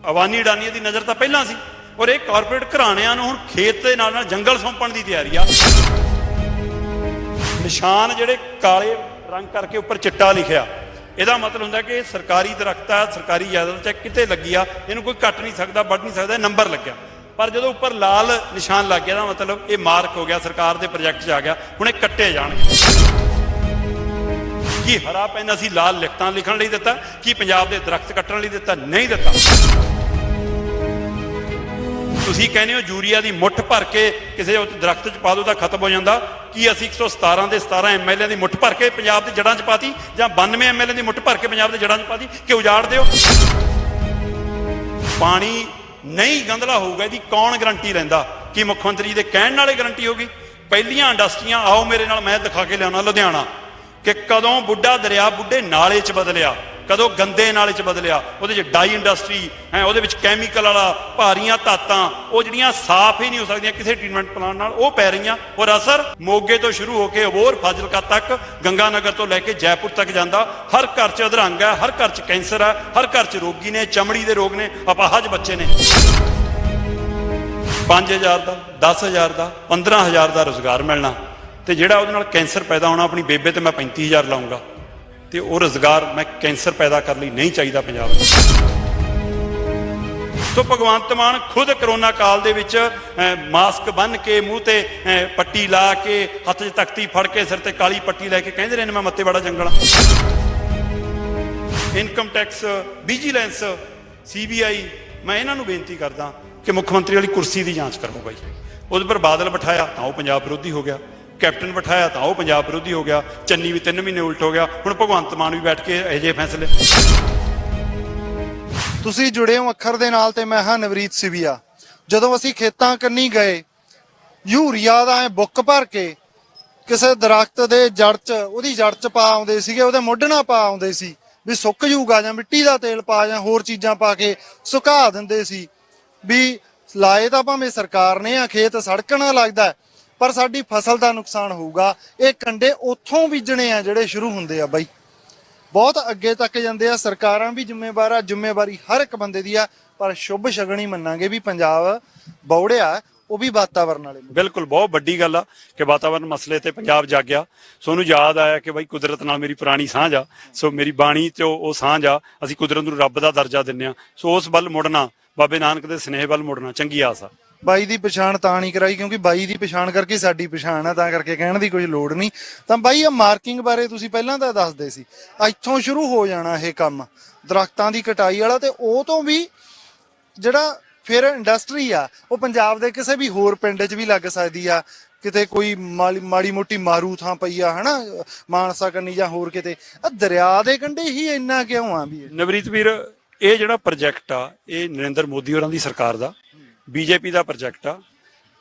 ਅਵਾਨੀ ਅਡਾਨੀ ਦੀ ਨਜ਼ਰ ਤਾਂ ਪਹਿਲਾਂ ਸੀ ਔਰ ਇਹ ਕਾਰਪੋਰੇਟ ਘਰਾਣਿਆਂ ਨੂੰ ਹੁਣ ਖੇਤ ਦੇ ਨਾਲ ਜੰਗਲ ਸੌਂਪਣ ਦੀ ਤਿਆਰੀ ਆ। ਨਿਸ਼ਾਨ ਜਿਹੜੇ ਕਾਲੇ ਰੰਗ ਕਰਕੇ ਉੱਪਰ ਚਿੱਟਾ ਲਿਖਿਆ, ਇਹਦਾ ਮਤਲਬ ਹੁੰਦਾ ਕਿ ਸਰਕਾਰੀ ਦਰਖਤ ਆ, ਸਰਕਾਰੀ ਜਾਇਦਾਦ 'ਚ ਕਿਤੇ ਲੱਗੀ ਆ, ਇਹਨੂੰ ਕੋਈ ਕੱਟ ਨਹੀਂ ਸਕਦਾ, ਵੱਢ ਨਹੀਂ ਸਕਦਾ, ਨੰਬਰ ਲੱਗਿਆ। ਪਰ ਜਦੋਂ ਉੱਪਰ ਲਾਲ ਨਿਸ਼ਾਨ ਲੱਗ ਗਿਆ ਇਹਦਾ ਮਤਲਬ ਇਹ ਮਾਰਕ ਹੋ ਗਿਆ, ਸਰਕਾਰ ਦੇ ਪ੍ਰੋਜੈਕਟ 'ਚ ਆ ਗਿਆ, ਹੁਣ ਇਹ ਕੱਟੇ ਜਾਣਗੇ। ਕੀ ਹਰਾ ਪੈਨ ਅਸੀਂ ਲਾਲ ਲਿਖਤਾਂ ਲਿਖਣ ਲਈ ਦਿੱਤਾ? ਕੀ ਪੰਜਾਬ ਦੇ ਦਰਖਤ ਕੱਟਣ ਲਈ ਦਿੱਤਾ? ਨਹੀਂ ਦਿੱਤਾ। ਤੁਸੀਂ ਕਹਿੰਦੇ ਹੋ ਯੂਰੀਆ ਦੀ ਮੁੱਠ ਭਰ ਕੇ ਕਿਸੇ ਦਰਖਤ 'ਚ ਪਾ ਦਿਓ ਤਾਂ ਖਤਮ ਹੋ ਜਾਂਦਾ। ਕੀ ਅਸੀਂ 117 ਦੇ 17 ਐਮਐਲਏ ਦੀ ਮੁੱਠ ਭਰ ਕੇ ਪੰਜਾਬ ਦੇ ਜੜ੍ਹਾਂ 'ਚ ਪਾਤੀ, ਜਾਂ 92 ਐਮਐਲਏ ਦੀ ਮੁੱਠ ਭਰ ਕੇ ਪੰਜਾਬ ਦੇ ਜੜ੍ਹਾਂ 'ਚ ਪਾਤੀ ਕਿ ਉਜਾੜ ਦਿਓ? ਪਾਣੀ ਨਹੀਂ ਗੰਧਲਾ ਹੋਊਗਾ, ਇਹਦੀ ਕੌਣ ਗਰੰਟੀ ਲੈਂਦਾ? ਕੀ ਮੁੱਖ ਮੰਤਰੀ ਦੇ ਕਹਿਣ ਨਾਲੇ ਗਰੰਟੀ ਹੋਗੀ? ਪਹਿਲੀਆਂ ਇੰਡਸਟਰੀਆਂ, ਆਓ ਮੇਰੇ ਨਾਲ, ਮੈਂ ਦਿਖਾ ਕੇ ਲਿਆਉਣਾ ਲੁਧਿਆਣਾ, ਕਿ ਕਦੋਂ ਬੁੱਢਾ ਦਰਿਆ ਬੁੱਢੇ ਨਾਲੇ 'ਚ ਬਦਲਿਆ, ਕਦੋਂ ਗੰਦੇ ਨਾਲੇ 'ਚ ਬਦਲਿਆ। ਉਹਦੇ 'ਚ ਡਾਈ ਇੰਡਸਟਰੀ ਹੈ, ਉਹਦੇ ਵਿੱਚ ਕੈਮੀਕਲ ਵਾਲਾ ਭਾਰੀਆਂ ਧਾਤਾਂ, ਉਹ ਜਿਹੜੀਆਂ ਸਾਫ਼ ਹੀ ਨਹੀਂ ਹੋ ਸਕਦੀਆਂ ਕਿਸੇ ਟ੍ਰੀਟਮੈਂਟ ਪਲਾਂਟ ਨਾਲ, ਉਹ ਪੈ ਰਹੀਆਂ। ਔਰ ਅਸਰ ਮੋਗੇ ਤੋਂ ਸ਼ੁਰੂ ਹੋ ਕੇ ਅਬੋਹਰ ਫਾਜ਼ਿਲਕਾ ਤੱਕ, ਗੰਗਾ ਨਗਰ ਤੋਂ ਲੈ ਕੇ ਜੈਪੁਰ ਤੱਕ ਜਾਂਦਾ। ਹਰ ਘਰ 'ਚ ਅਧਰੰਗ ਹੈ, ਹਰ ਘਰ 'ਚ ਕੈਂਸਰ ਹੈ, ਹਰ ਘਰ 'ਚ ਰੋਗੀ ਨੇ, ਚਮੜੀ ਦੇ ਰੋਗ ਨੇ, ਅਪਾਹਜ ਬੱਚੇ ਨੇ। 5000 ਦਾ, 10000 ਦਾ, 15000 ਦਾ ਰੁਜ਼ਗਾਰ ਮਿਲਣਾ, ਤੇ ਜਿਹੜਾ ਉਹਦੇ ਨਾਲ ਕੈਂਸਰ ਪੈਦਾ ਹੋਣਾ, ਆਪਣੀ ਬੇਬੇ ਤੇ ਮੈਂ 35000 ਲਾਉਂਗਾ, ਤੇ ਉਹ ਰੁਜ਼ਗਾਰ ਮੈਂ ਕੈਂਸਰ ਪੈਦਾ ਕਰਨ ਲਈ ਨਹੀਂ ਚਾਹੀਦਾ ਪੰਜਾਬ ਨੂੰ। ਸੋ ਭਗਵੰਤ ਮਾਨ ਖੁਦ ਕਰੋਨਾ ਕਾਲ ਦੇ ਵਿੱਚ ਮਾਸਕ ਬੰਨ੍ਹ ਕੇ, ਮੂੰਹ ਤੇ ਪੱਟੀ ਲਾ ਕੇ, ਹੱਥ 'ਚ ਤਖਤੀ ਫੜ ਕੇ, ਸਿਰ ਤੇ ਕਾਲੀ ਪੱਟੀ ਲੈ ਕੇ ਕਹਿੰਦੇ ਰਹੇ ਨੇ ਮੈਂ ਮੱਤੇਵਾੜਾ ਜੰਗਲ। ਇਨਕਮ ਟੈਕਸ, ਵਿਜੀਲੈਂਸ, CBI, ਮੈਂ ਇਹਨਾਂ ਨੂੰ ਬੇਨਤੀ ਕਰਦਾ ਕਿ ਮੁੱਖ ਮੰਤਰੀ ਵਾਲੀ ਕੁਰਸੀ ਦੀ ਜਾਂਚ ਕਰੋ ਬਾਈ। ਉਹਦੇ ਪਰ ਬਾਦਲ ਬਿਠਾਇਆ ਤਾਂ ਉਹ ਪੰਜਾਬ ਵਿਰੋਧੀ ਹੋ ਗਿਆ, ਕੈਪਟਨ ਬਿਠਾਇਆ ਤਾਂ ਉਹ ਪੰਜਾਬ ਵਿਰੋਧੀ ਹੋ ਗਿਆ, ਚੰਨੀ ਵੀ 3 ਮਹੀਨੇ ਉਲਟ ਹੋ ਗਿਆ, ਹੁਣ ਭਗਵੰਤ ਮਾਨ ਵੀ ਬੈਠ ਕੇ ਇਹੋ ਜਿਹੇ ਫੈਸਲੇ। ਤੁਸੀਂ ਜੁੜੇ ਹੋ ਅੱਖਰ ਦੇ ਨਾਲ ਤੇ ਮੈਂ ਹਾਂ ਨਵਰੀਤ ਸਿਵੀਆ। ਜਦੋਂ ਅਸੀਂ ਖੇਤਾਂ ਕੰਨੀ ਗਏ, ਯੂਰੀਆ ਦਾ ਬੁੱਕ ਭਰ ਕੇ ਕਿਸੇ ਦਰਖਤ ਦੇ ਜੜ 'ਚ, ਉਹਦੀ ਜੜ 'ਚ ਪਾ ਆਉਂਦੇ ਸੀਗੇ, ਉਹਦੇ ਮੋਢਣਾ ਪਾ ਆਉਂਦੇ ਸੀ ਵੀ ਸੁੱਕ ਜੂਗਾ, ਜਾਂ ਮਿੱਟੀ ਦਾ ਤੇਲ ਪਾ, ਜਾਂ ਹੋਰ ਚੀਜ਼ਾਂ ਪਾ ਕੇ ਸੁਕਾ ਦਿੰਦੇ ਸੀ ਵੀ ਲਾਏ ਤਾਂ ਭਾਵੇਂ ਸਰਕਾਰ ਨੇ ਆ, ਖੇਤ ਸੜਕਣਾ ਲੱਗਦਾ ਪਰ ਸਾਡੀ ਫਸਲ ਦਾ ਨੁਕਸਾਨ ਹੋਊਗਾ। ਇਹ ਕੰਡੇ ਉੱਥੋਂ ਬੀਜਣੇ ਆ ਜਿਹੜੇ ਸ਼ੁਰੂ ਹੁੰਦੇ ਆ ਬਾਈ, ਬਹੁਤ ਅੱਗੇ ਤੱਕ ਜਾਂਦੇ ਆ। ਸਰਕਾਰਾਂ ਵੀ ਜ਼ਿੰਮੇਵਾਰ ਆ, ਜ਼ਿੰਮੇਵਾਰੀ ਹਰ ਇੱਕ ਬੰਦੇ ਦੀ ਆ, ਪਰ ਸ਼ੁਭ ਸ਼ਗਨ ਹੀ ਮੰਨਾਂਗੇ ਵੀ ਪੰਜਾਬ ਬੌੜਿਆ, ਉਹ ਵੀ ਵਾਤਾਵਰਨ ਵਾਲੇ। ਬਿਲਕੁਲ, ਬਹੁਤ ਵੱਡੀ ਗੱਲ ਆ ਕਿ ਵਾਤਾਵਰਨ ਮਸਲੇ ਤੇ ਪੰਜਾਬ ਜਾਗਿਆ। ਸੋ ਉਹਨੂੰ ਯਾਦ ਆਇਆ ਕਿ ਬਾਈ ਕੁਦਰਤ ਨਾਲ ਮੇਰੀ ਪੁਰਾਣੀ ਸਾਂਝ ਆ, ਸੋ ਮੇਰੀ ਬਾਣੀ 'ਚ ਉਹ ਸਾਂਝ ਆ, ਅਸੀਂ ਕੁਦਰਤ ਨੂੰ ਰੱਬ ਦਾ ਦਰਜਾ ਦਿੰਦੇ ਆ। ਸੋ ਉਸ ਵੱਲ ਮੁੜਨਾ, ਬਾਬੇ ਨਾਨਕ ਦੇ ਸਨੇਹ ਵੱਲ ਮੁੜਨਾ ਚੰਗੀ ਆਸ ਆ। ਬਾਈ ਦੀ ਪਛਾਣ ਤਾਂ ਨਹੀਂ ਕਰਾਈ ਕਿਉਂਕਿ ਬਾਈ ਦੀ ਪਛਾਣ ਕਰਕੇ ਸਾਡੀ ਪਛਾਣ ਆ, ਤਾਂ ਕਰਕੇ ਕਹਿਣ ਦੀ ਕੋਈ ਲੋੜ ਨਹੀਂ। ਤਾਂ ਬਾਈ ਆ ਮਾਰਕਿੰਗ ਬਾਰੇ ਤੁਸੀਂ ਪਹਿਲਾਂ ਤਾਂ ਦੱਸਦੇ ਸੀ, ਇੱਥੋਂ ਸ਼ੁਰੂ ਹੋ ਜਾਣਾ ਇਹ ਕੰਮ ਦਰਖਤਾਂ ਦੀ ਕਟਾਈ ਵਾਲਾ, ਤੇ ਉਹ ਤੋਂ ਵੀ ਜਿਹੜਾ ਫਿਰ ਇੰਡਸਟਰੀ ਆ ਉਹ ਪੰਜਾਬ ਦੇ ਕਿਸੇ ਵੀ ਹੋਰ ਪਿੰਡ 'ਚ ਵੀ ਲੱਗ ਸਕਦੀ ਆ, ਕਿਤੇ ਕੋਈ ਮਾੜੀ ਮੋਟੀ ਮਾਰੂ ਥਾਂ ਪਈ ਆ ਹਨਾ, ਮਾਨਸਾ ਕੰਨੀ ਜਾਂ ਹੋਰ ਕਿਤੇ। ਆ ਦਰਿਆ ਦੇ ਕੰਢੇ ਹੀ ਇੰਨਾ ਕਿਉਂ ਆ ਵੀ? ਨਵਰੀਤ ਵੀਰ, ਇਹ ਜਿਹੜਾ ਪ੍ਰੋਜੈਕਟ ਆ ਇਹ ਨਰਿੰਦਰ ਮੋਦੀ ਹੋਰਾਂ ਦੀ ਸਰਕਾਰ ਦਾ, BJP ਦਾ ਪ੍ਰੋਜੈਕਟ ਆ।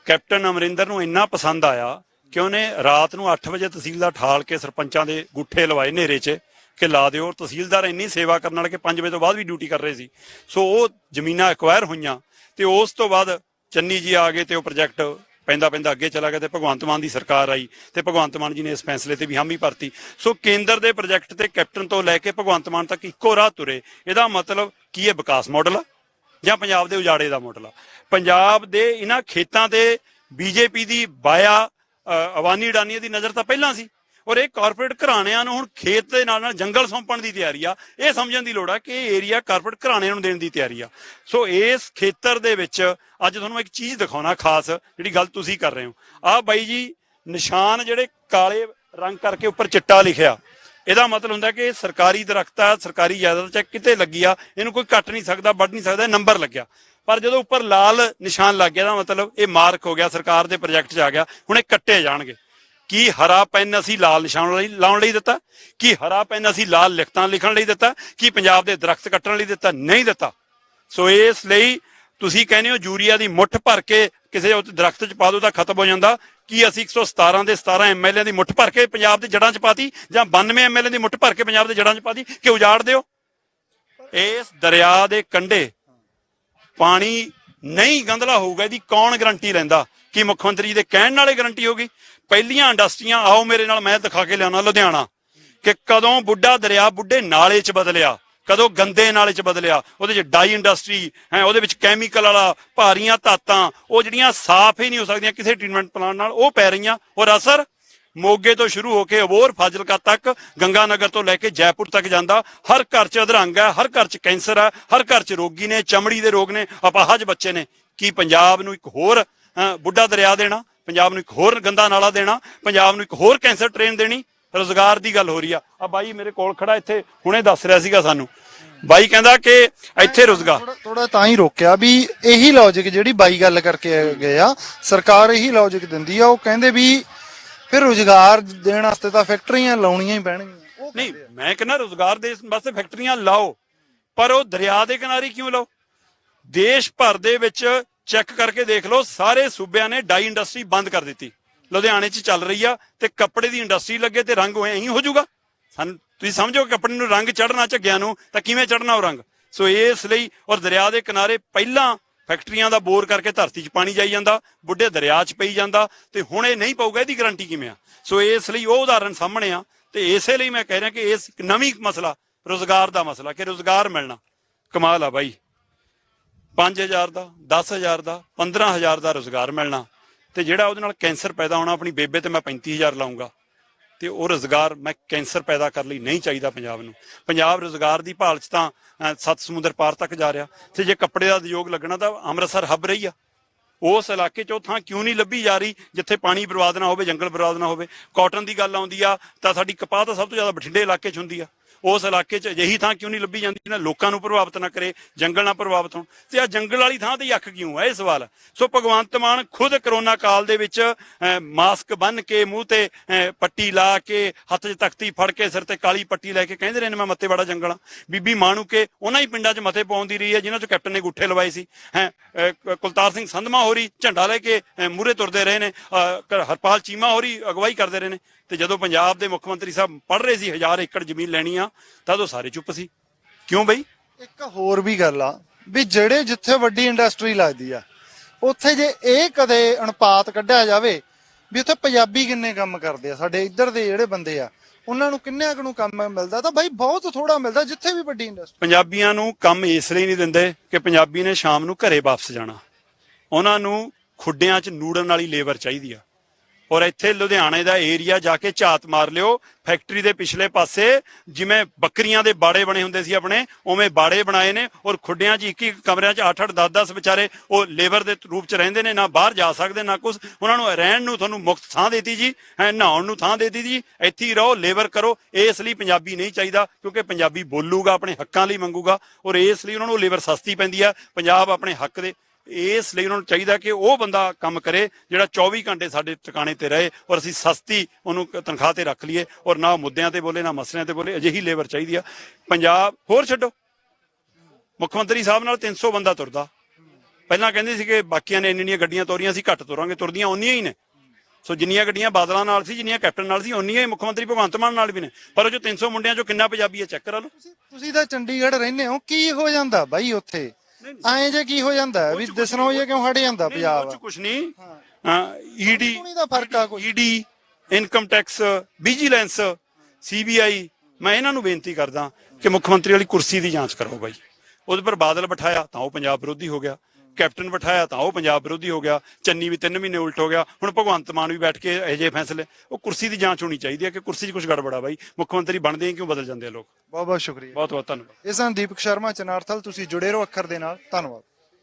ਕੈਪਟਨ ਅਮਰਿੰਦਰ ਨੂੰ ਇੰਨਾ ਪਸੰਦ ਆਇਆ ਕਿ ਉਹਨੇ ਰਾਤ ਨੂੰ 8 ਵਜੇ ਤਹਿਸੀਲਦਾਰ ਠਾਲ ਕੇ ਸਰਪੰਚਾਂ ਦੇ ਗੁੱਠੇ ਲਵਾਏ ਹਨੇਰੇ 'ਚ ਕਿ ਲਾ ਦਿਓ। ਤਹਿਸੀਲਦਾਰ ਇੰਨੀ ਸੇਵਾ ਕਰਨ ਵਾਲੇ ਕਿ 5 ਵਜੇ ਤੋਂ ਬਾਅਦ ਵੀ ਡਿਊਟੀ ਕਰ ਰਹੇ ਸੀ। ਸੋ ਉਹ ਜ਼ਮੀਨਾਂ ਐਕਵਾਇਰ ਹੋਈਆਂ, ਤੇ ਉਸ ਤੋਂ ਬਾਅਦ ਚੰਨੀ ਜੀ ਆ ਗਏ ਤੇ ਉਹ ਪ੍ਰੋਜੈਕਟ ਪੈਂਦਾ ਅੱਗੇ ਚਲਾ ਗਿਆ, ਤੇ ਭਗਵੰਤ ਮਾਨ ਦੀ ਸਰਕਾਰ ਆਈ ਤੇ ਭਗਵੰਤ ਮਾਨ ਜੀ ਨੇ ਇਸ ਫੈਸਲੇ ਤੇ ਵੀ ਹਾਮੀ ਭਰਤੀ। ਸੋ ਕੇਂਦਰ ਦੇ ਪ੍ਰੋਜੈਕਟ ਤੇ ਕੈਪਟਨ ਤੋਂ ਲੈ ਕੇ ਭਗਵੰਤ ਮਾਨ ਤੱਕ ਇੱਕੋ ਰਾਹ ਤੁਰੇ। ਇਹਦਾ ਮਤਲਬ ਕੀ ਹੈ? ਵਿਕਾਸ ਮਾਡਲ ਆ ਜਾਂ ਪੰਜਾਬ ਦੇ ਉਜਾੜੇ ਦਾ ਮਾਡਲ ਆ? ਪੰਜਾਬ ਦੇ ਇਹਨਾਂ ਖੇਤਾਂ ਤੇ BJP ਦੀ ਬਾਇਆ ਅਵਾਨੀ ਅਡਾਨੀ ਦੀ ਨਜ਼ਰ ਤਾਂ ਪਹਿਲਾਂ ਸੀ, ਔਰ ਇਹ ਕਾਰਪੋਰੇਟ ਘਰਾਣਿਆਂ ਨੂੰ ਹੁਣ ਖੇਤ ਦੇ ਨਾਲ ਜੰਗਲ ਸੌਂਪਣ ਦੀ ਤਿਆਰੀ ਆ। ਇਹ ਸਮਝਣ ਦੀ ਲੋੜ ਆ ਕਿ ਇਹ ਏਰੀਆ ਕਾਰਪੋਰੇਟ ਘਰਾਣਿਆਂ ਨੂੰ ਦੇਣ ਦੀ ਤਿਆਰੀ ਆ। ਸੋ ਇਸ ਖੇਤਰ ਦੇ ਵਿੱਚ ਅੱਜ ਤੁਹਾਨੂੰ ਇੱਕ ਚੀਜ਼ ਦਿਖਾਉਣਾ ਖਾਸ, ਜਿਹੜੀ ਗੱਲ ਤੁਸੀਂ ਕਰ ਰਹੇ ਹੋ। ਆਹ ਬਾਈ ਜੀ ਨਿਸ਼ਾਨ ਜਿਹੜੇ ਕਾਲੇ ਰੰਗ ਕਰਕੇ ਉੱਪਰ ਚਿੱਟਾ ਲਿਖਿਆ, ਇਹਦਾ ਮਤਲਬ ਹੁੰਦਾ ਕਿ ਸਰਕਾਰੀ ਦਰਖਤ ਆ, ਸਰਕਾਰੀ ਜਾਇਦਾਦ 'ਚ ਕਿਤੇ ਲੱਗੀ ਆ, ਇਹਨੂੰ ਕੋਈ ਕੱਟ ਨਹੀਂ ਸਕਦਾ, ਵੱਢ ਨਹੀਂ ਸਕਦਾ, ਨੰਬਰ ਲੱਗਿਆ। ਪਰ ਜਦੋਂ ਉੱਪਰ ਲਾਲ ਨਿਸ਼ਾਨ ਲੱਗ ਗਿਆ ਇਹਦਾ ਮਤਲਬ ਇਹ ਮਾਰਕ ਹੋ ਗਿਆ, ਸਰਕਾਰ ਦੇ ਪ੍ਰੋਜੈਕਟ 'ਚ ਆ ਗਿਆ, ਹੁਣ ਇਹ ਕੱਟੇ ਜਾਣਗੇ। ਕੀ ਹਰਾ ਪੈਨ ਅਸੀਂ ਲਾਲ ਨਿਸ਼ਾਨ ਲਾਉਣ ਲਈ ਦਿੱਤਾ? ਕੀ ਹਰਾ ਪੈਨ ਅਸੀਂ ਲਾਲ ਲਿਖਤਾਂ ਲਿਖਣ ਲਈ ਦਿੱਤਾ? ਕੀ ਪੰਜਾਬ ਦੇ ਦਰਖਤ ਕੱਟਣ ਲਈ ਦਿੱਤਾ? ਨਹੀਂ ਦਿੱਤਾ। ਸੋ ਇਸ ਲਈ ਤੁਸੀਂ ਕਹਿੰਦੇ ਹੋ ਯੂਰੀਆ ਦੀ ਮੁੱਠ ਭਰ ਕੇ ਕਿਸੇ ਦਰਖਤ 'ਚ ਪਾ ਦਿਓ ਤਾਂ ਖਤਮ ਹੋ ਜਾਂਦਾ। ਕੀ ਅਸੀਂ 117 ਦੇ 17 ਐਮਐਲਏ ਦੀ ਮੁੱਠ ਭਰ ਕੇ ਪੰਜਾਬ ਦੇ ਜੜ੍ਹਾਂ 'ਚ ਪਾਤੀ, ਜਾਂ 92 ਐਮਐਲਏ ਦੀ ਮੁੱਠ ਭਰ ਕੇ ਪੰਜਾਬ ਦੇ ਜੜ੍ਹਾਂ 'ਚ ਪਾਤੀ ਕਿ ਉਜਾੜ ਦਿਓ? ਇਸ ਦਰਿਆ ਦੇ ਕੰਢੇ ਪਾਣੀ ਨਹੀਂ ਗੰਧਲਾ ਹੋਊਗਾ, ਇਹਦੀ ਕੌਣ ਗਰੰਟੀ ਲੈਂਦਾ? ਕੀ ਮੁੱਖ ਮੰਤਰੀ ਦੇ ਕਹਿਣ ਨਾਲੇ ਗਰੰਟੀ ਹੋਗੀ? ਪਹਿਲੀਆਂ ਇੰਡਸਟਰੀਆਂ, ਆਓ ਮੇਰੇ ਨਾਲ, ਮੈਂ ਦਿਖਾ ਕੇ ਲਿਆਉਣਾ ਲੁਧਿਆਣਾ, ਕਿ ਕਦੋਂ ਬੁੱਢਾ ਦਰਿਆ ਬੁੱਢੇ ਨਾਲੇ 'ਚ ਬਦਲਿਆ, ਕਦੋਂ ਗੰਦੇ ਨਾਲੇ 'ਚ ਬਦਲਿਆ, ਉਹਦੇ 'ਚ ਡਾਈ ਇੰਡਸਟਰੀ ਹੈ, ਉਹਦੇ ਵਿੱਚ ਕੈਮੀਕਲ ਵਾਲਾ ਭਾਰੀਆਂ ਧਾਤਾਂ, ਉਹ ਜਿਹੜੀਆਂ ਸਾਫ਼ ਹੀ ਨਹੀਂ ਹੋ ਸਕਦੀਆਂ ਕਿਸੇ ਟ੍ਰੀਟਮੈਂਟ ਪਲਾਂਟ ਨਾਲ, ਉਹ ਪੈ ਰਹੀਆਂ। ਔਰ ਅਸਰ ਮੋਗੇ ਤੋਂ ਸ਼ੁਰੂ ਹੋ ਕੇ ਅਬੋਹਰ ਫਾਜ਼ਿਲਕਾ ਤੱਕ, ਗੰਗਾ ਨਗਰ ਤੋਂ ਲੈ ਕੇ ਜੈਪੁਰ ਤੱਕ ਜਾਂਦਾ। ਹਰ ਘਰ 'ਚ ਅਧਰੰਗ ਹੈ, ਹਰ ਘਰ 'ਚ ਕੈਂਸਰ ਹੈ, ਹਰ ਘਰ 'ਚ ਰੋਗੀ ਨੇ, ਚਮੜੀ ਦੇ ਰੋਗ ਨੇ, ਅਪਾਹਜ ਬੱਚੇ ਨੇ। ਕੀ ਪੰਜਾਬ ਨੂੰ ਇੱਕ ਹੋਰ ਬੁੱਢਾ ਦਰਿਆ ਦੇਣਾ, ਪੰਜਾਬ ਨੂੰ ਇੱਕ ਹੋਰ ਗੰਦਾ ਨਾਲਾ ਦੇਣਾ, ਪੰਜਾਬ ਨੂੰ ਇੱਕ ਹੋਰ ਕੈਂਸਰ ਟ੍ਰੇਨ ਦੇਣੀ? ਰੋਜ਼ਗਾਰ ਦੀ ਗੱਲ ਹੋ ਰਹੀ ਆ ਬਾਈ ਮੇਰੇ ਕੋਲ ਖੜਾ ਇੱਥੇ ਹੁਣੇ ਦੱਸ ਰਿਹਾ ਸੀਗਾ ਸਾਨੂੰ, ਬਾਈ ਕਹਿੰਦਾ ਕਿ ਇੱਥੇ ਰੋਜ਼ਗਾਰ ਥੋੜਾ ਤਾਂ ਹੀ ਰੋਕਿਆ ਵੀ ਇਹੀ ਲੌਜਿਕ ਜਿਹੜੀ ਬਾਈ ਗੱਲ ਕਰਕੇ ਗਏ ਆ, ਸਰਕਾਰ ਇਹੀ ਲੌਜਿਕ ਦਿੰਦੀ ਆ। ਉਹ ਕਹਿੰਦੇ ਵੀ ਫਿਰ ਰੋਜ਼ਗਾਰ ਦੇਣ ਵਾਸਤੇ ਤਾਂ ਫੈਕਟਰੀਆਂ ਲਾਉਣੀਆਂ ਹੀ ਪੈਣਗੀਆਂ। ਨਹੀਂ, ਮੈਂ ਕਹਿੰਦਾ ਰੋਜ਼ਗਾਰ ਦੇ ਵਾਸਤੇ ਫੈਕਟਰੀਆਂ ਲਾਓ, ਪਰ ਉਹ ਦਰਿਆ ਦੇ ਕਿਨਾਰੇ ਕਿਉਂ ਲਾਓ? ਦੇਸ਼ ਭਰ ਦੇ ਵਿੱਚ ਚੈੱਕ ਕਰਕੇ ਦੇਖ ਲਓ, ਸਾਰੇ ਸੂਬਿਆਂ ਨੇ ਡਾਈ ਇੰਡਸਟਰੀ ਬੰਦ ਕਰ ਦਿੱਤੀ। ਲੁਧਿਆਣੇ 'ਚ ਚੱਲ ਰਹੀ ਆ, ਤੇ ਕੱਪੜੇ ਦੀ ਇੰਡਸਟਰੀ ਲੱਗੇ ਤੇ ਰੰਗ ਐਂ ਹੀ ਹੋ ਜਾਊਗਾ। ਸਾਨੂੰ ਤੁਸੀਂ ਸਮਝੋ ਕੱਪੜੇ ਨੂੰ ਰੰਗ ਚੜ੍ਹਨਾ, ਝੱਗਿਆਂ ਨੂੰ, ਤਾਂ ਕਿਵੇਂ ਚੜ੍ਹਨਾ ਉਹ ਰੰਗ? ਸੋ ਇਸ ਲਈ, ਔਰ ਦਰਿਆ ਦੇ ਕਿਨਾਰੇ ਪਹਿਲਾਂ ਫੈਕਟਰੀਆਂ ਦਾ ਬੋਰ ਕਰਕੇ ਧਰਤੀ 'ਚ ਪਾਣੀ ਜਾਈ ਜਾਂਦਾ, ਬੁੱਢੇ ਦਰਿਆ 'ਚ ਪਈ ਜਾਂਦਾ, ਤੇ ਹੁਣ ਇਹ ਨਹੀਂ ਪਊਗਾ, ਇਹਦੀ ਗਾਰੰਟੀ ਕਿਵੇਂ ਆ? ਸੋ ਇਸ ਲਈ ਉਹ ਉਦਾਹਰਨ ਸਾਹਮਣੇ ਆ, ਤੇ ਇਸੇ ਲਈ ਮੈਂ ਕਹਿ ਰਿਹਾ ਕਿ ਇਸ ਨਵੀਂ ਮਸਲਾ ਰੋਜ਼ਗਾਰ ਦਾ ਮਸਲਾ, ਕਿ ਰੋਜ਼ਗਾਰ ਮਿਲਣਾ ਕਮਾਲ ਆ ਬਾਈ। 5000 ਦਾ, 10000 ਦਾ, 15000 ਦਾ ਰੋਜ਼ਗਾਰ ਮਿਲਣਾ, ਤੇ ਜਿਹੜਾ ਉਹਦੇ ਨਾਲ ਕੈਂਸਰ ਪੈਦਾ ਹੋਣਾ, ਆਪਣੀ ਬੇਬੇ ਤੇ ਮੈਂ 35000 ਲਾਉਂਗਾ, ਤੇ ਉਹ ਰੋਜ਼ਗਾਰ ਮੈਂ ਕੈਂਸਰ ਪੈਦਾ ਕਰਨ ਲਈ ਨਹੀਂ ਚਾਹੀਦਾ ਪੰਜਾਬ ਨੂੰ। ਪੰਜਾਬ ਰੋਜ਼ਗਾਰ ਦੀ ਭਾਲ 'ਚ ਤਾਂ 7 ਸਮੁੰਦਰ ਪਾਰ ਤੱਕ ਜਾ ਰਿਹਾ, ਤੇ ਜੇ ਕੱਪੜੇ ਦਾ ਉਦਯੋਗ ਲੱਗਣਾ ਤਾਂ ਅੰਮ੍ਰਿਤਸਰ ਹੱਬ ਰਹੀ ਆ। ਉਸ ਇਲਾਕੇ 'ਚ ਉਹ ਥਾਂ ਕਿਉਂ ਨਹੀਂ ਲੱਭੀ ਜਾ ਰਹੀ ਜਿੱਥੇ ਪਾਣੀ ਬਰਬਾਦ ਨਾ ਹੋਵੇ, ਜੰਗਲ ਬਰਬਾਦ ਨਾ ਹੋਵੇ? ਕਾਟਨ ਦੀ ਗੱਲ ਆਉਂਦੀ ਆ ਤਾਂ ਸਾਡੀ ਕਪਾਹ ਤਾਂ ਸਭ ਤੋਂ ਜ਼ਿਆਦਾ ਬਠਿੰਡੇ ਇਲਾਕੇ 'ਚ ਹੁੰਦੀ ਆ। ਉਸ ਇਲਾਕੇ 'ਚ ਅਜਿਹੀ ਥਾਂ ਕਿਉਂ ਨਹੀਂ ਲੱਭੀ ਜਾਂਦੀ ਜਿਹਨਾਂ ਲੋਕਾਂ ਨੂੰ ਪ੍ਰਭਾਵਿਤ ਨਾ ਕਰੇ, ਜੰਗਲ ਨਾ ਪ੍ਰਭਾਵਿਤ ਹੋਣ? ਤੇ ਆ ਜੰਗਲ ਵਾਲੀ ਥਾਂ ਤੇ ਅੱਖ ਕਿਉਂ ਹੈ? ਇਹ ਸਵਾਲ ਹੈ। ਸੋ ਭਗਵੰਤ ਮਾਨ ਖੁਦ ਕਰੋਨਾ ਕਾਲ ਦੇ ਵਿੱਚ ਮਾਸਕ ਬੰਨ ਕੇ, ਮੂੰਹ ਤੇ ਪੱਟੀ ਲਾ ਕੇ, ਹੱਥ 'ਚ ਤਖਤੀ ਫੜ ਕੇ, ਸਿਰ ਤੇ ਕਾਲੀ ਪੱਟੀ ਲੈ ਕੇ ਕਹਿੰਦੇ ਰਹੇ ਨੇ ਮੈਂ ਮੱਤੇਵਾੜਾ ਜੰਗਲ ਆ। ਬੀਬੀ ਮਾਣੂਕੇ ਉਹਨਾਂ ਹੀ ਪਿੰਡਾਂ 'ਚ ਮੱਥੇ ਪਾਉਂਦੀ ਰਹੀ ਹੈ ਜਿਨ੍ਹਾਂ 'ਚ ਕੈਪਟਨ ਨੇ ਗੁੱਠੇ ਲਵਾਏ ਸੀ। ਕੁਲਤਾਰ ਸਿੰਘ ਸੰਧਮਾ ਹੋਰੀ ਝੰਡਾ ਲੈ ਕੇ ਮੂਹਰੇ ਤੁਰਦੇ ਰਹੇ ਨੇ, ਹਰਪਾਲ ਚੀਮਾ ਹੋਰੀ ਅਗਵਾਈ ਕਰਦੇ ਰਹੇ ਨੇ। ਤੇ ਜਦੋਂ ਪੰਜਾਬ ਦੇ ਮੁੱਖ ਮੰਤਰੀ ਸਾਹਿਬ ਪੜ੍ਹ ਰਹੇ ਸੀ 1000 ਏਕੜ ਜ਼ਮੀਨ ਲੈਣੀ ਆ, ਤਾਂ ਉਹ ਸਾਰੇ ਚੁੱਪ ਸੀ। ਕਿਉਂ ਬਈ? ਇੱਕ ਹੋਰ ਵੀ ਗੱਲ ਆ ਵੀ ਜਿਹੜੇ ਜਿੱਥੇ ਵੱਡੀ ਇੰਡਸਟਰੀ ਲੱਗਦੀ ਆ, ਉੱਥੇ ਜੇ ਇਹ ਕਦੇ ਅਨੁਪਾਤ ਕੱਢਿਆ ਜਾਵੇ ਵੀ ਉੱਥੇ ਪੰਜਾਬੀ ਕਿੰਨੇ ਕੰਮ ਕਰਦੇ ਆ, ਸਾਡੇ ਇੱਧਰ ਦੇ ਜਿਹੜੇ ਬੰਦੇ ਆ ਉਹਨਾਂ ਨੂੰ ਕਿੰਨੇ ਕੁ ਨੂੰ ਕੰਮ ਮਿਲਦਾ, ਤਾਂ ਬਾਈ ਬਹੁਤ ਥੋੜਾ ਮਿਲਦਾ ਜਿੱਥੇ ਵੀ ਵੱਡੀ ਇੰਡਸਟਰੀ। ਪੰਜਾਬੀਆਂ ਨੂੰ ਕੰਮ ਇਸ ਲਈ ਨਹੀਂ ਦਿੰਦੇ ਕਿ ਪੰਜਾਬੀ ਨੇ ਸ਼ਾਮ ਨੂੰ ਘਰੇ ਵਾਪਸ ਜਾਣਾ, ਉਹਨਾਂ ਨੂੰ ਖੁੱਡਿਆਂ 'ਚ ਨੂੜਨ ਵਾਲੀ ਲੇਬਰ ਚਾਹੀਦੀ ਆ। ਔਰ ਇੱਥੇ ਲੁਧਿਆਣੇ ਦਾ ਏਰੀਆ ਜਾ ਕੇ ਝਾਤ ਮਾਰ ਲਿਓ, ਫੈਕਟਰੀ ਦੇ ਪਿਛਲੇ ਪਾਸੇ ਜਿਵੇਂ ਬੱਕਰੀਆਂ ਦੇ ਬਾੜੇ ਬਣੇ ਹੁੰਦੇ ਸੀ ਆਪਣੇ, ਉਵੇਂ ਬਾੜੇ ਬਣਾਏ ਨੇ, ਔਰ ਖੁੱਡਿਆਂ 'ਚ ਇੱਕ ਕਮਰਿਆਂ 'ਚ 8-8 10-10 ਵਿਚਾਰੇ ਉਹ ਲੇਬਰ ਦੇ ਰੂਪ 'ਚ ਰਹਿੰਦੇ ਨੇ, ਨਾ ਬਾਹਰ ਜਾ ਸਕਦੇ ਨਾ ਕੁਛ। ਉਹਨਾਂ ਨੂੰ ਰਹਿਣ ਨੂੰ ਤੁਹਾਨੂੰ ਮੁਫਤ ਥਾਂ ਦੇਤੀ ਜੀ, ਨਹਾਉਣ ਨੂੰ ਥਾਂ ਦੇਤੀ ਜੀ, ਇੱਥੇ ਹੀ ਰਹੋ, ਲੇਬਰ ਕਰੋ। ਇਸ ਲਈ ਪੰਜਾਬੀ ਨਹੀਂ ਚਾਹੀਦਾ, ਕਿਉਂਕਿ ਪੰਜਾਬੀ ਬੋਲੂਗਾ, ਆਪਣੇ ਹੱਕਾਂ ਲਈ ਮੰਗੂਗਾ, ਔਰ ਇਸ ਲਈ ਉਹਨਾਂ ਨੂੰ ਲੇਬਰ ਸਸਤੀ ਪੈਂਦੀ ਆ। ਪੰਜਾਬ ਆਪਣੇ ਹੱਕ ਦੇ, ਇਸ ਲਈ ਉਹਨਾਂ ਨੂੰ ਚਾਹੀਦਾ ਕਿ ਉਹ ਬੰਦਾ ਕੰਮ ਕਰੇ ਜਿਹੜਾ 24 ਘੰਟੇ ਸਾਡੇ ਟਿਕਾਣੇ ਤੇ ਰਹੇ, ਔਰ ਅਸੀਂ ਸਸਤੀ ਉਹਨੂੰ ਤਨਖਾਹ ਤੇ ਰੱਖ ਲਈਏ, ਔਰ ਨਾ ਮੁੱਦਿਆਂ ਤੇ ਬੋਲੇ ਨਾ ਮਸਲਿਆਂ ਤੇ ਬੋਲੇ। ਅਜਿਹੀ ਲੇਬਰ ਚਾਹੀਦੀ ਆ ਪੰਜਾਬ। ਹੋਰ ਛੱਡੋ, ਮੁੱਖ ਮੰਤਰੀ ਸਾਹਿਬ ਨਾਲ 300 ਬੰਦਾ ਤੁਰਦਾ। ਪਹਿਲਾਂ ਕਹਿੰਦੇ ਸੀ ਕਿ ਬਾਕੀਆਂ ਨੇ ਇੰਨੀਆਂ ਗੱਡੀਆਂ ਤੋਰੀਆਂ, ਸੀ ਘੱਟ ਤੁਰਾਂਗੇ, ਤੁਰਦੀਆਂ ਉਨੀਆਂ ਹੀ ਨੇ। ਸੋ ਜਿੰਨੀਆਂ ਗੱਡੀਆਂ ਬਾਦਲਾਂ ਨਾਲ ਸੀ, ਜਿੰਨੀਆਂ ਕੈਪਟਨ ਨਾਲ ਸੀ, ਉਨੀਆਂ ਹੀ ਮੁੱਖ ਮੰਤਰੀ ਭਗਵੰਤ ਮਾਨ ਨਾਲ ਵੀ ਨੇ। ਪਰ ਉਹ ਜੋ 300 ਮੁੰਡਿਆਂ ਚੋਂ ਕਿੰਨਾ ਪੰਜਾਬੀ ਹੈ ਚੈੱਕ ਕਰਾ ਲਓ। ਤੁਸੀਂ ਤਾਂ ਚੰਡੀਗੜ੍ਹ ਰਹਿੰਦੇ ਹੋ, ਕੀ ਹੋ ਜਾਂਦਾ ਬਾਈ ਉੱਥੇ? ਐਂ ਜੇ ਕੀ ਹੋ ਜਾਂਦਾ ਵੀ ਦਿਸਣੋਂ ਜੇ ਕਿਉਂ ਹਟ ਜਾਂਦਾ ਪੰਜਾਬ? ਕੁਛ ਨਹੀਂ, ਈਡੀ ਦਾ ਫਰਕ ਆ ਕੋਈ? ED, income tax, vigilance, CBI, ਮੈਂ ਇਹਨਾਂ ਨੂੰ ਬੇਨਤੀ ਕਰਦਾ ਕਿ ਮੁੱਖ ਮੰਤਰੀ ਵਾਲੀ ਕੁਰਸੀ ਦੀ ਜਾਂਚ ਕਰੋ ਬਾਈ। ਉਹਦੇ ਪਰ ਬਾਦਲ ਬਿਠਾਇਆ ਤਾਂ ਉਹ ਪੰਜਾਬ ਵਿਰੋਧੀ ਹੋ ਗਿਆ, ਕੈਪਟਨ ਬਿਠਾਇਆ ਤਾਂ ਉਹ ਪੰਜਾਬ ਵਿਰੋਧੀ ਹੋ ਗਿਆ, ਚੰਨੀ ਵੀ 3 ਮਹੀਨੇ ਉਲਟ ਹੋ ਗਿਆ, ਹੁਣ ਭਗਵੰਤ ਮਾਨ ਵੀ ਬੈਠ ਕੇ ਇਹੋ ਜਿਹੇ ਫੈਸਲੇ। ਉਹ ਕੁਰਸੀ ਦੀ ਜਾਂਚ ਹੋਣੀ ਚਾਹੀਦੀ ਹੈ ਕਿ ਕੁਰਸੀ 'ਚ ਕੁਝ ਗੜਬੜਾ ਬਾਈ। ਮੁੱਖ ਮੰਤਰੀ ਬਣਦੇ ਕਿਉਂ ਬਦਲ ਜਾਂਦੇ ਆ ਲੋਕ? ਬਹੁਤ ਬਹੁਤ ਸ਼ੁਕਰੀਆ, ਬਹੁਤ ਬਹੁਤ ਧੰਨਵਾਦ। ਇਹ ਸਨ ਦੀਪਕ ਸ਼ਰਮਾ ਚਨਾਰਥਲ। ਤੁਸੀਂ ਜੁੜੇ ਰਹੋ ਅੱਖਰ ਦੇ ਨਾਲ। ਧੰਨਵਾਦ।